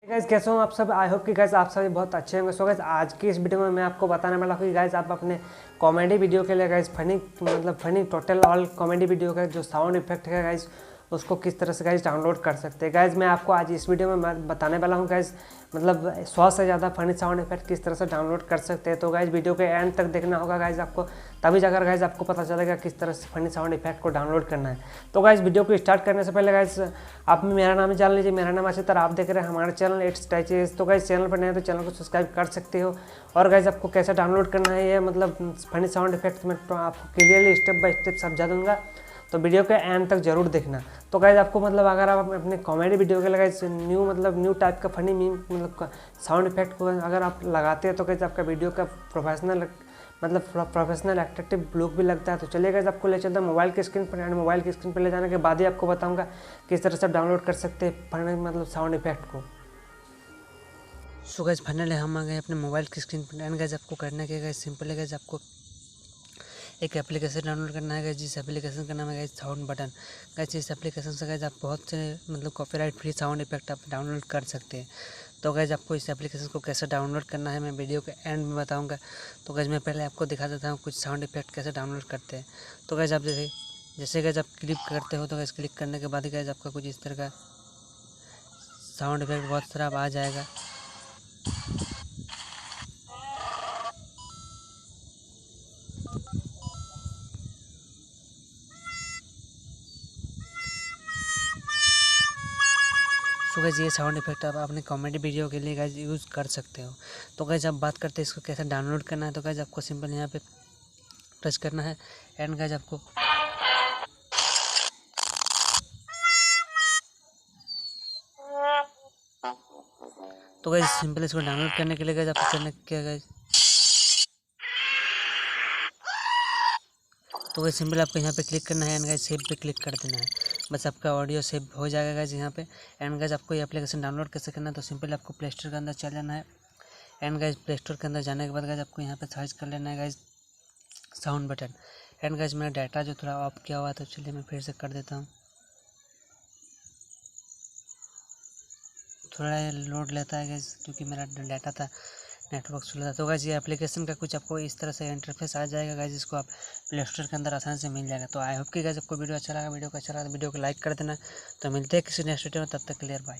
Guys कैसे हो आप सब। आई होप कि गाइस आप सभी बहुत अच्छे होंगे। सो गाइस आज की इस वीडियो में मैं आपको बताने वाला हूँ कि गाइस आप अपने कॉमेडी वीडियो के लिए guys funny total all comedy video का जो साउंड इफेक्ट है गाइस उसको किस तरह से गाइस डाउनलोड कर सकते हैं। गाइस मैं आपको आज इस वीडियो में मैं बताने वाला हूँ गाइस 100 से ज़्यादा फनी साउंड इफेक्ट किस तरह से डाउनलोड कर सकते हैं। तो गाइस वीडियो के एंड तक देखना होगा गाइस आपको, तभी जाकर गाइस आपको पता चलेगा किस तरह से फनी साउंड इफेक्ट को डाउनलोड करना है। तो गाइस वीडियो को स्टार्ट करने से पहले गाइस आप मेरा नाम जान लीजिए। मेरा नाम अच्छी तरह आप देख रहे हैं हमारे चैनल इट्स टैचेस। तो गाइस चैनल पर नए तो चैनल को सब्सक्राइब कर सकते हो। और गाइस आपको कैसे डाउनलोड करना है ये फनी साउंड इफेक्ट मैं आपको क्लियरली स्टेप बाय स्टेप समझा दूंगा, तो वीडियो के एंड तक जरूर देखना। तो गाइस आपको अगर आप अपने कॉमेडी वीडियो के लिए गाइस न्यू टाइप का फनी साउंड इफेक्ट को अगर आप लगाते हैं तो गाइस आपका वीडियो का प्रोफेशनल एट्रैक्टिव लुक भी लगता है। तो चलिए गाइस आपको ले चलता है मोबाइल की स्क्रीन पर, एंड मोबाइल की स्क्रीन पर ले जाने के बाद ही आपको बताऊंगा किस तरह से आप डाउनलोड कर सकते हैं फनी साउंड इफेक्ट को। सो गाइस फाइनली हम आ गए अपने मोबाइल की स्क्रीन पर, एंड गाइस आपको करना क्या गाइस सिंपल है गाइस, आपको एक एप्लीकेशन डाउनलोड करना है गाइस, जिस एप्लीकेशन का नाम है गाइस साउंड बटन। गाइस इस एप्लीकेशन से गाइस आप बहुत से कॉपीराइट फ्री साउंड इफेक्ट आप डाउनलोड कर सकते हैं। तो गाइस आपको इस एप्लीकेशन को कैसे डाउनलोड करना है मैं वीडियो के एंड में बताऊंगा। तो गाइस मैं पहले आपको दिखा देता हूँ कुछ साउंड इफेक्ट कैसे डाउनलोड करते हैं। तो गाइस आप जैसे गाइस आप क्लिक करते हो तो गाइस क्लिक करने के बाद ही गाइस आपका कुछ इस तरह का साउंड इफेक्ट बहुत सारा आ जाएगा। तो गाइस ये साउंड इफेक्ट आप अपने कॉमेडी वीडियो के लिए गाइस यूज़ कर सकते हो। तो गाइस अब बात करते हैं इसको कैसे डाउनलोड करना है। तो गाइस आपको सिंपल यहाँ पे टच करना है, एंड गाइस आपको तो गाइस सिंपल इसको डाउनलोड करने के लिए गाइस आपको करना क्या गाइस, तो गाइस सिंपल आपको यहाँ पे क्लिक करना है, एंड गाइस सेव पे क्लिक कर देना है। बस आपका ऑडियो सेव हो जाएगा गाइस यहाँ पे। एंड गाइस आपको ये एप्लीकेशन डाउनलोड कैसे करना है, तो सिंपल आपको प्ले स्टोर के अंदर चल जाना है। एंड गाइस प्ले स्टोर के अंदर जाने के बाद गाइस आपको यहाँ पे सर्च कर लेना है guys sound button. And guys मेरा डाटा जो थोड़ा ऑफ किया हुआ है तो चलिए मैं फिर से कर देता हूँ, थोड़ा लोड लेता है गाइस क्योंकि मेरा डाटा था नेटवर्क स्लो था। तो गाइस ये एप्लीकेशन का कुछ आपको इस तरह से इंटरफेस आ जाएगा गाइस, जिसको आप प्ले स्टोर के अंदर आसानी से मिल जाएगा। तो आई होप कि गाइस आपको वीडियो अच्छा लगा। वीडियो को अच्छा लगा तो वीडियो को लाइक कर देना। तो मिलते हैं किसी नेक्स्ट वीडियो में, तब तक क्लियर बाय।